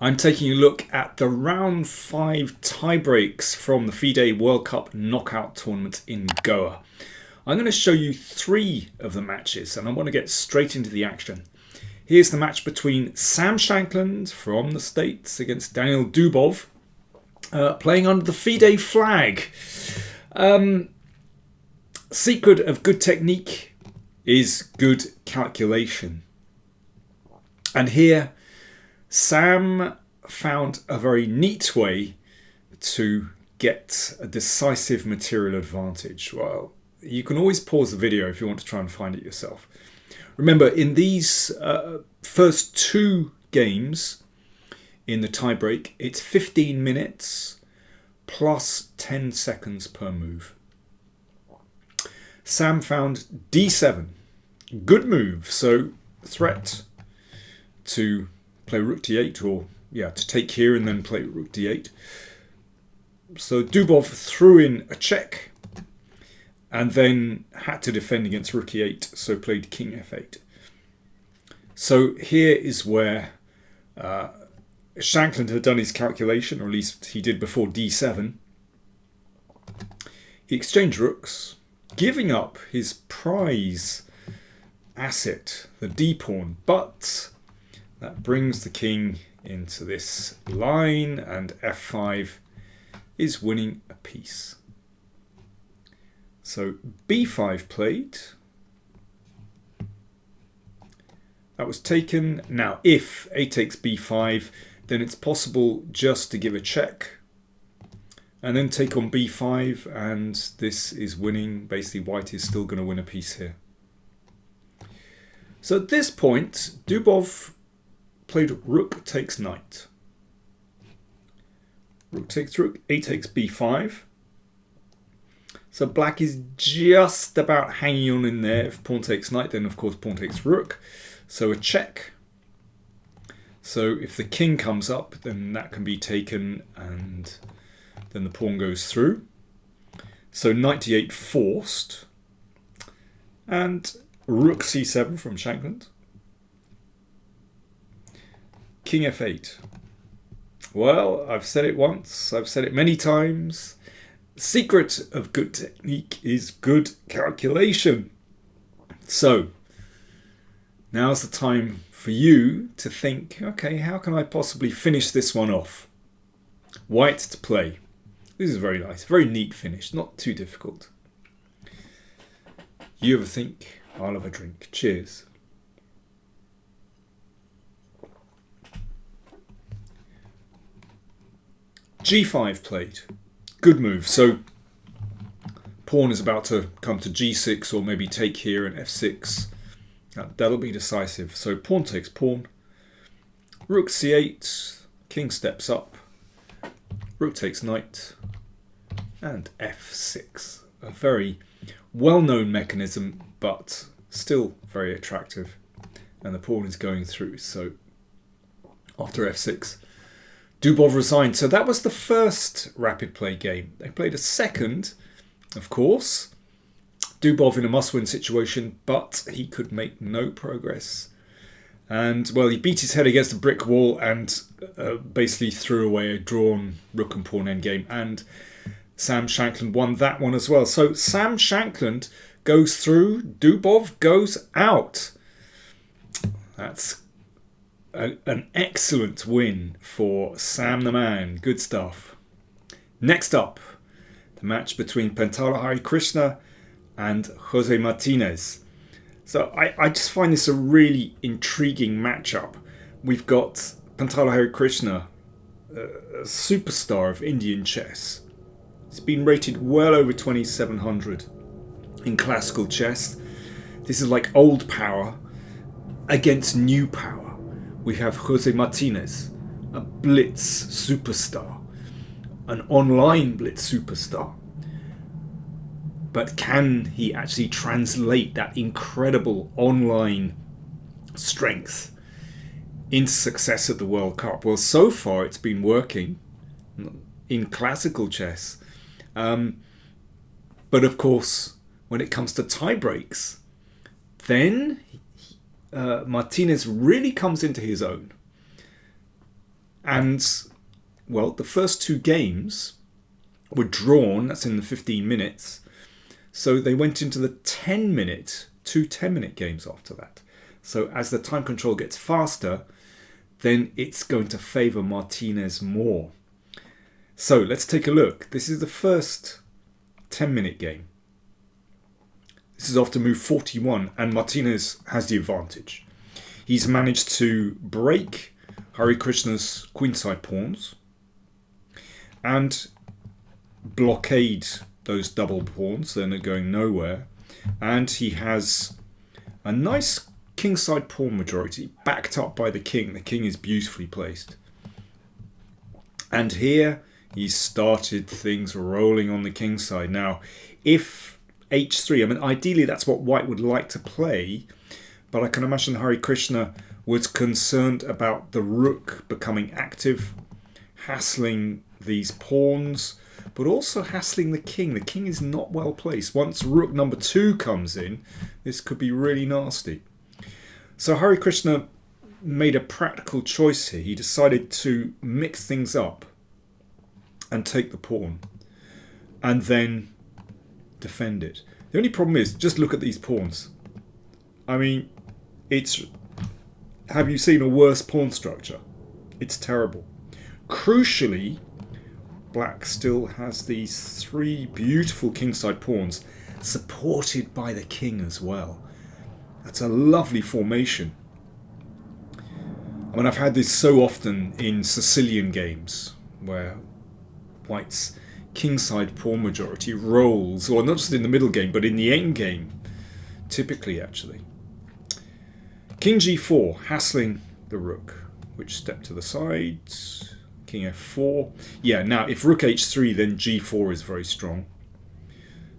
I'm taking a look at the round 5 tiebreaks from the FIDE World Cup knockout tournament in Goa. I'm going to show you 3 of the matches and I want to get straight into the action. Here's the match between Sam Shankland from the States against Daniel Dubov, playing under the FIDE flag. Secret of good technique is good calculation. And here, Sam found a very neat way to get a decisive material advantage. Well, you can always pause the video if you want to try and find it yourself. Remember, in these first 2 games in the tiebreak, it's 15 minutes plus 10 seconds per move. Sam found d7. Good move, so threat to play rook d8, or to take here and then play rook d8. So Dubov threw in a check and then had to defend against rook e8, so played king f8. So here is where Shankland had done his calculation, or at least he did before d7. He exchanged rooks, giving up his prize asset, the d-pawn, but that brings the king into this line, and f5 is winning a piece. So b5 played. That was taken. Now if a takes b5, then it's possible just to give a check and then take on b5, and this is winning. Basically white is still going to win a piece here. So at this point, Dubov played rook takes knight. Rook takes rook, a takes b5. So black is just about hanging on in there. If pawn takes knight, then of course pawn takes rook. So a check. So if the king comes up, then that can be taken and then the pawn goes through. So knight d8 forced. And rook c7 from Shankland. King f8. Well, I've said it once, I've said it many times. The secret of good technique is good calculation. So, now's the time for you to think, okay, how can I possibly finish this one off? White to play. This is very nice, very neat finish, not too difficult. You ever think? I'll have a drink. Cheers. g5 played. Good move. So pawn is about to come to g6, or maybe take here and f6. That'll be decisive. So pawn takes pawn. Rook c8. King steps up. Rook takes knight. And f6. A very well-known mechanism, but still very attractive. And the pawn is going through. So after f6, Dubov resigned. So that was the first rapid play game. They played a second, of course. Dubov in a must-win situation, but he could make no progress. And, well, he beat his head against a brick wall and basically threw away a drawn rook and pawn endgame. And Sam Shankland won that one as well. So Sam Shankland goes through, Dubov goes out. That's an excellent win for Sam the man. Good stuff. Next up, the match between Harikrishna and Jose Martinez. So I just find this a really intriguing matchup. We've got Harikrishna, a superstar of Indian chess. It's been rated well over 2700 in classical chess. This is like old power against new power. We have Jose Martinez, a blitz superstar, an online blitz superstar. But can he actually translate that incredible online strength into success at the World Cup? Well, so far it's been working in classical chess. But of course, when it comes to tie breaks, then Martinez really comes into his own. And, well, the first 2 games were drawn. That's in the 15 minutes. So they went into the 10-minute, 2 10-minute games after that. So as the time control gets faster, then it's going to favour Martinez more. So let's take a look. This is the first 10-minute game. This is after move 41, and Martinez has the advantage. He's managed to break Harikrishna's queenside pawns and blockade those double pawns. They're going nowhere. And he has a nice kingside pawn majority backed up by the king. The king is beautifully placed. And here he's started things rolling on the king side. Now, if h3, I mean, ideally that's what white would like to play, but I can imagine Harikrishna was concerned about the rook becoming active, hassling these pawns, but also hassling the king. The king is not well placed. Once rook number 2 comes in, this could be really nasty. So Harikrishna made a practical choice here. He decided to mix things up and take the pawn and then defend it. The only problem is, just look at these pawns. I mean, have you seen a worse pawn structure? It's terrible. Crucially, black still has these 3 beautiful kingside pawns supported by the king as well. That's a lovely formation. I mean, I've had this so often in Sicilian games where white's kingside pawn majority rolls, or not just in the middle game, but in the end game, typically actually. King g4, hassling the rook. Which step to the side? King f4. Yeah, now if rook h3, then g4 is very strong.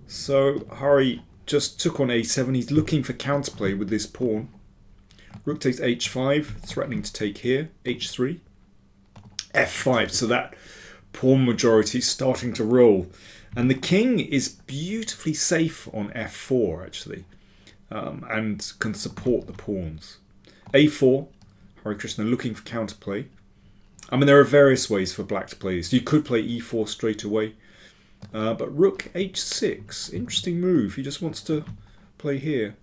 So Hari just took on a7. He's looking for counterplay with this pawn. Rook takes h5, threatening to take here. h3. f5, so that pawn majority is starting to roll. And the king is beautifully safe on f4, actually, and can support the pawns. a4, Harikrishna looking for counterplay. I mean, there are various ways for black to play this. You could play e4 straight away. But rook h6, interesting move. He just wants to play here.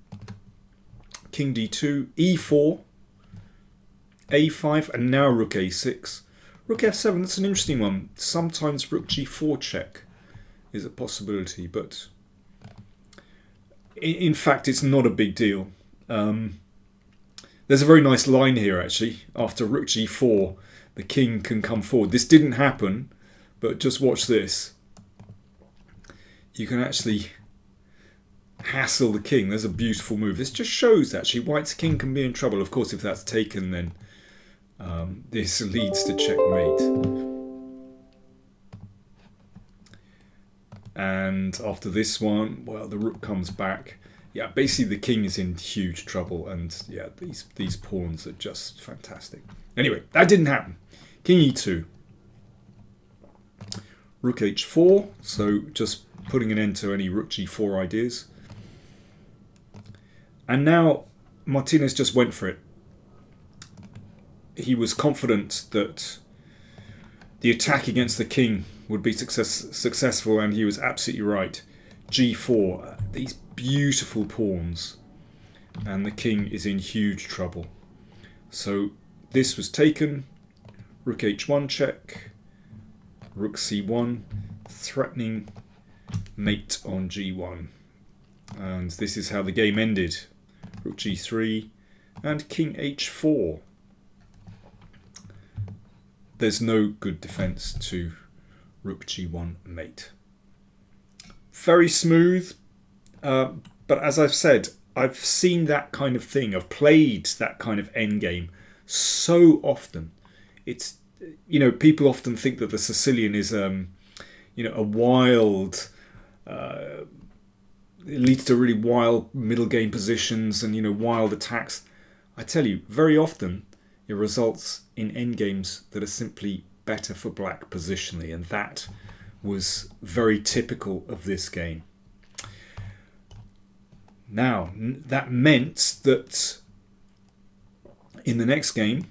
King d2, e4, a5, and now rook a6. Rook f7, that's an interesting one. Sometimes rook g4 check is a possibility, but in fact it's not a big deal. There's a very nice line here actually. After rook g4, the king can come forward. This didn't happen, but just watch this. You can actually hassle the king. There's a beautiful move. This just shows actually white's king can be in trouble. Of course, if that's taken, then this leads to checkmate. And after this one, well, the rook comes back. Yeah, basically the king is in huge trouble, and yeah, these pawns are just fantastic. Anyway, that didn't happen. King e2. Rook h4, so just putting an end to any rook g4 ideas. And now Martinez just went for it. He was confident that the attack against the king would be successful, and he was absolutely right. g4, these beautiful pawns, and the king is in huge trouble. So this was taken. Rook h1 check. Rook c1, threatening mate on g1. And this is how the game ended. Rook g3 and king h4. There's no good defense to rook g1 mate. Very smooth, but as I've said, I've seen that kind of thing. I've played that kind of endgame so often. It's, you know, people often think that the Sicilian is, you know, a wild. It leads to really wild middle game positions and, you know, wild attacks. I tell you, very often it results in endgames that are simply better for black positionally, and that was very typical of this game. Now, that meant that in the next game,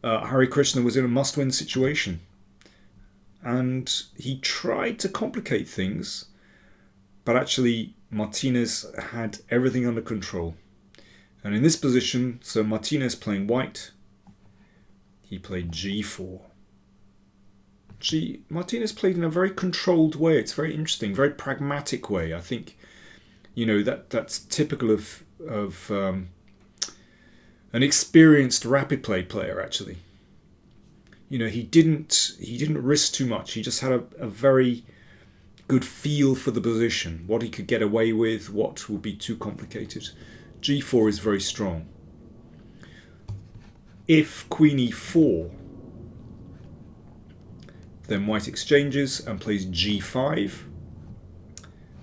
Harikrishna was in a must-win situation. And he tried to complicate things, but actually Martinez had everything under control. And in this position, so Martinez playing white, he played g4. Martinez played in a very controlled way. It's very interesting, very pragmatic way. I think, that's typical of an experienced rapid play player, actually. He didn't risk too much. He just had a very good feel for the position, what he could get away with, what would be too complicated. g4 is very strong. If queen e4, then white exchanges and plays g5.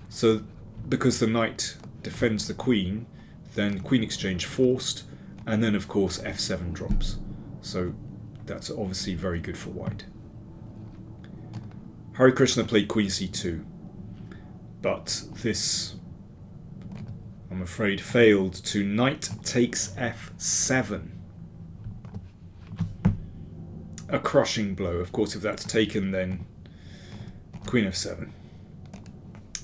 So because the knight defends the queen, then queen exchange forced, and then of course f7 drops. So that's obviously very good for white. Harikrishna played queen c2, but this, I'm afraid, failed to knight takes f7. A crushing blow. Of course, if that's taken, then queen f7.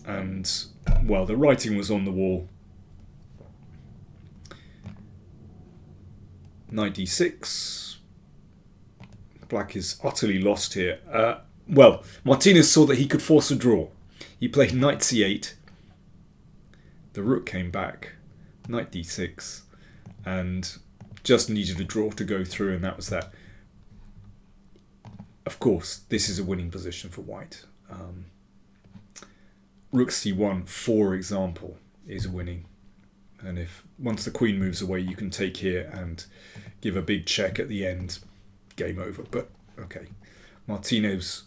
And, well, the writing was on the wall. Knight d6. Black is utterly lost here. Well, Martinez saw that he could force a draw. He played knight c8. The rook came back. Knight d6. And just needed a draw to go through, and that was that. Of course, this is a winning position for white. Rook c1, for example, is winning. And if once the queen moves away, you can take here and give a big check at the end. Game over. But, okay. Martinez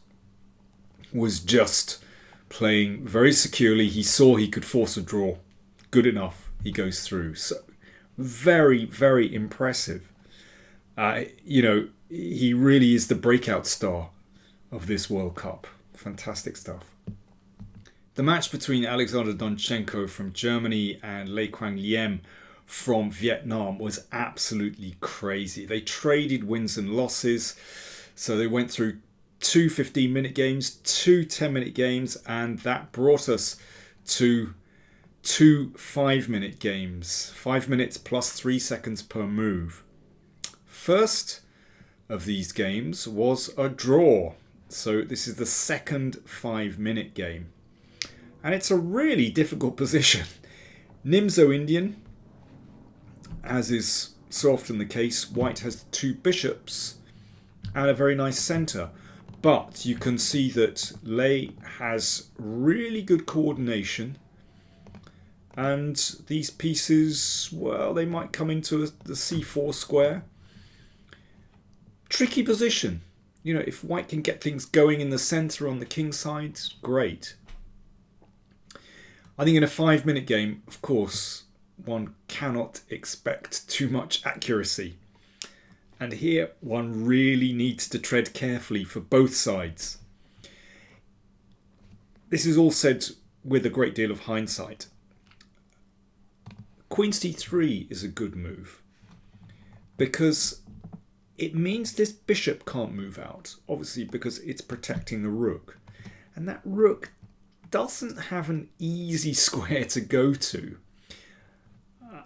was just playing very securely. He saw he could force a draw. Good enough. He goes through. So, very, very impressive. He really is the breakout star of this World Cup. Fantastic stuff. The match between Alexander Donchenko from Germany and Leuang Lem from Vietnam was absolutely crazy. They traded wins and losses. So they went through 2 15-minute games, 2 10-minute games, and that brought us to 2 5-minute games. 5 minutes plus 3 seconds per move. First of these games was a draw. So this is the second 5-minute game. And it's a really difficult position. Nimzo Indian, as is so often the case, white has 2 bishops and a very nice centre. But you can see that Lei has really good coordination. And these pieces, well, they might come into the c4 square. Tricky position. If white can get things going in the centre on the king side, great. I think in a 5-minute game, of course, one cannot expect too much accuracy. And here, one really needs to tread carefully for both sides. This is all said with a great deal of hindsight. Queen c3 is a good move because it means this bishop can't move out, obviously because it's protecting the rook. And that rook doesn't have an easy square to go to.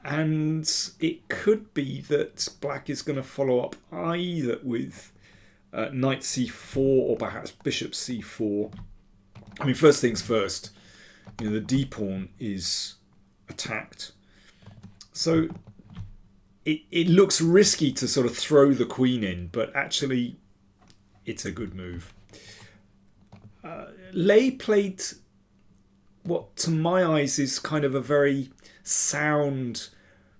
And it could be that black is going to follow up either with knight c4 or perhaps bishop c4. I mean, first things first, the d pawn is attacked. So it looks risky to sort of throw the queen in, but actually it's a good move. Lei played what to my eyes is kind of a very sound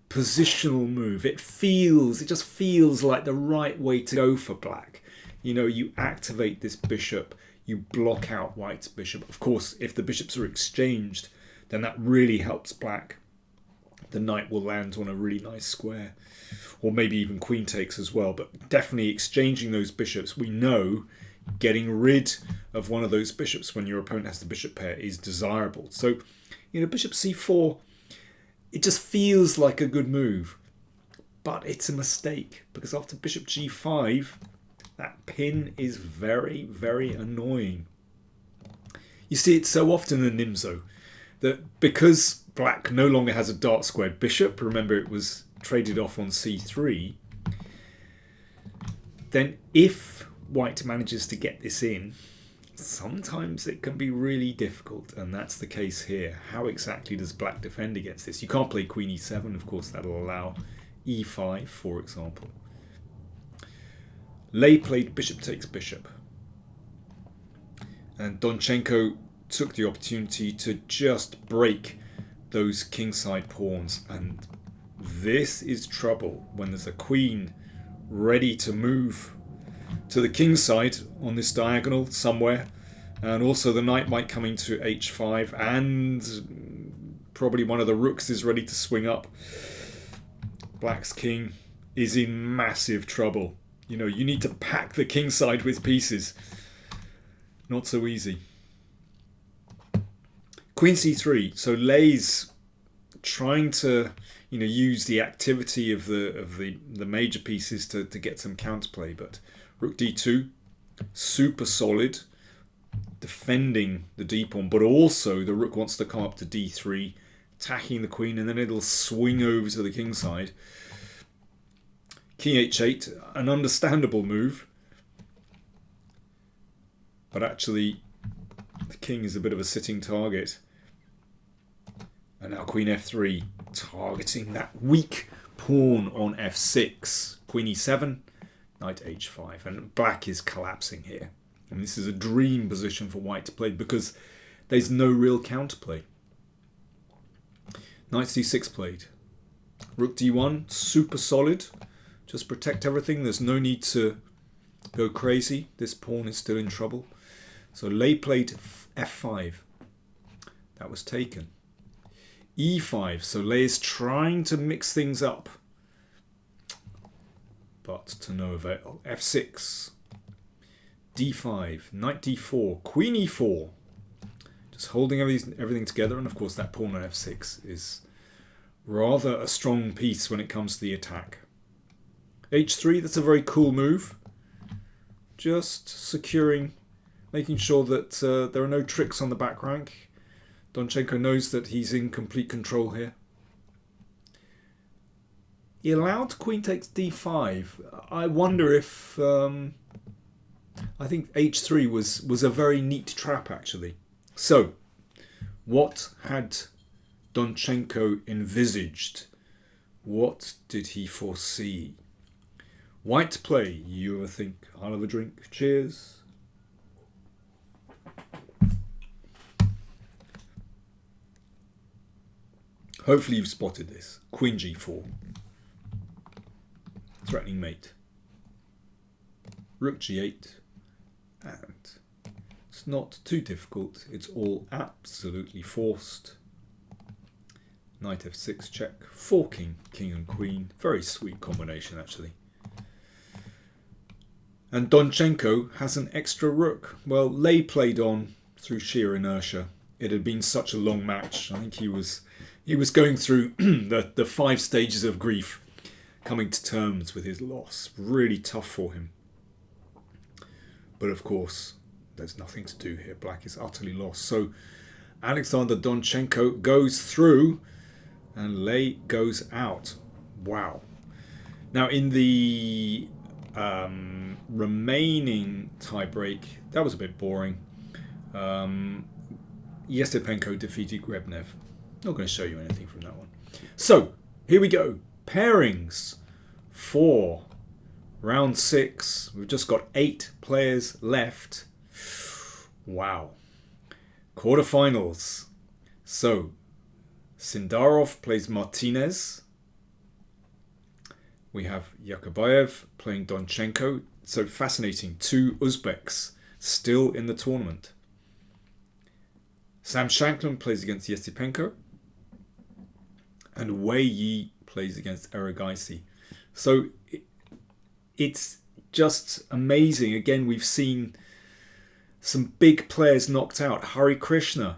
positional move. It just feels like the right way to go for black. You activate this bishop, you block out white's bishop. Of course, if the bishops are exchanged, then that really helps black. The knight will land on a really nice square, or maybe even queen takes as well, but definitely exchanging those bishops. We know getting rid of one of those bishops when your opponent has the bishop pair is desirable. So, bishop c4, it just feels like a good move. But it's a mistake, because after bishop g5, that pin is very, very annoying. You see it so often in Nimzo that because black no longer has a dark squared bishop, remember it was traded off on c3, then if white manages to get this in, sometimes it can be really difficult, and that's the case here. How exactly does black defend against this? You can't play queen e7, of course that'll allow e5, for example. Lei played bishop takes bishop, and Donchenko took the opportunity to just break those kingside pawns, and this is trouble when there's a queen ready to move to the king side on this diagonal somewhere, and also the knight might come into h5, and probably one of the rooks is ready to swing up. Black's king is in massive trouble. You know, you need to pack the king side with pieces. Not so easy. Queen c3. So Lei's trying to, you know, use the activity of the major pieces to get some counterplay, but rook d2, super solid, defending the d pawn, but also the rook wants to come up to d3, attacking the queen, and then it'll swing over to the king side. King h8, an understandable move, but actually the king is a bit of a sitting target. And now queen f3, targeting that weak pawn on f6. Queen e7, knight h5, and black is collapsing here. And this is a dream position for white to play because there's no real counterplay. Knight c6 played. Rook d1, super solid. Just protect everything. There's no need to go crazy. This pawn is still in trouble. So Lei played f5. That was taken. e5. So Lei is trying to mix things up, but to no avail. f6. d5. Knight d4. Queen e4. Just holding everything together. And of course that pawn on f6 is rather a strong piece when it comes to the attack. h3, that's a very cool move. Just securing, making sure that there are no tricks on the back rank. Donchenko knows that he's in complete control here. He allowed queen takes d5. I wonder if... I think h3 was a very neat trap, actually. So, what had Donchenko envisaged? What did he foresee? White play. You ever think, I'll have a drink? Cheers. Hopefully you've spotted this. Queen g4. Threatening mate. Rook g8. And it's not too difficult. It's all absolutely forced. Knight f6 check. Forking king and queen. Very sweet combination, actually. And Donchenko has an extra rook. Well, Lei played on through sheer inertia. It had been such a long match. I think he was going through the 5 stages of grief, coming to terms with his loss. Really tough for him. But of course, there's nothing to do here. Black is utterly lost. So Alexander Donchenko goes through and Lei goes out. Wow. Now in the remaining tiebreak, that was a bit boring. Yestepenko defeated Grebnev. Not going to show you anything from that one. So here we go. Pairings for round 6. We've just got 8 players left. Wow. Quarterfinals. So Sindarov plays Martinez. We have Yakubayev playing Donchenko. So fascinating. 2 Uzbeks still in the tournament. Sam Shankland plays against Yestepenko. And Wei Yi plays against Erigaisi. So it's just amazing. Again, we've seen some big players knocked out. Harikrishna,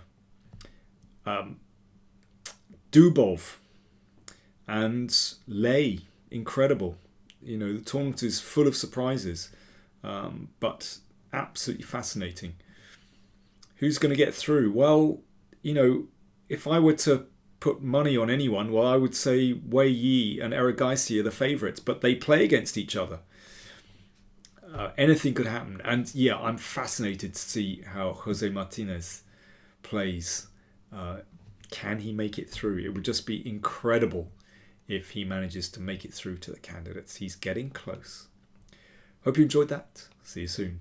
Dubov, and Lei incredible. You know, the tournament is full of surprises, but absolutely fascinating. Who's going to get through? Well, you know, if I were to put money on anyone, well, I would say Wei Yi and Eric Geisy are the favourites, but they play against each other. Anything could happen. And yeah, I'm fascinated to see how Jose Martinez plays. Can he make it through? It would just be incredible if he manages to make it through to the candidates. He's getting close. Hope you enjoyed that. See you soon.